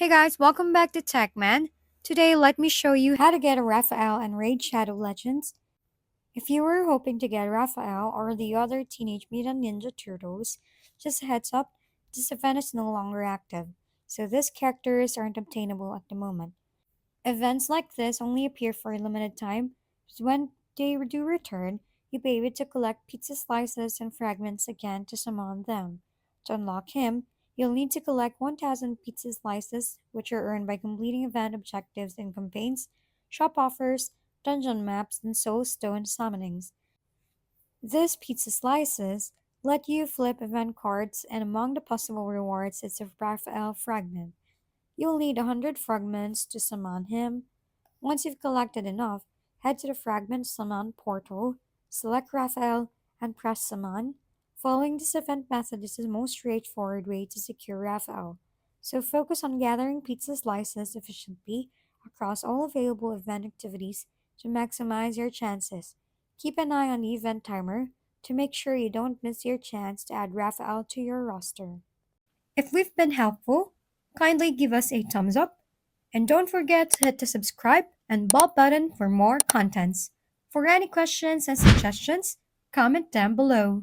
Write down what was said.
Hey guys, welcome back to TechMan. Today, let me show you how to get a Raphael and Raid Shadow Legends. If you were hoping to get Raphael or the other Teenage Mutant Ninja Turtles, just a heads up, this event is no longer active, so these characters aren't obtainable at the moment. Events like this only appear for a limited time, but when they do return, you'll be able to collect pizza slices and fragments again to summon them. To unlock him, you'll need to collect 1,000 pizza slices, which are earned by completing event objectives in campaigns, shop offers, dungeon maps, and soul stone summonings. These pizza slices let you flip event cards, and among the possible rewards is a Raphael fragment. You'll need 100 fragments to summon him. Once you've collected enough, head to the Fragment Summon portal, select Raphael, and press Summon. Following this event method is the most straightforward way to secure Raphael, so focus on gathering pizza slices efficiently across all available event activities to maximize your chances. Keep an eye on the event timer to make sure you don't miss your chance to add Raphael to your roster. If we've been helpful, kindly give us a thumbs up and don't forget to hit the subscribe and bell button for more contents. For any questions and suggestions, comment down below.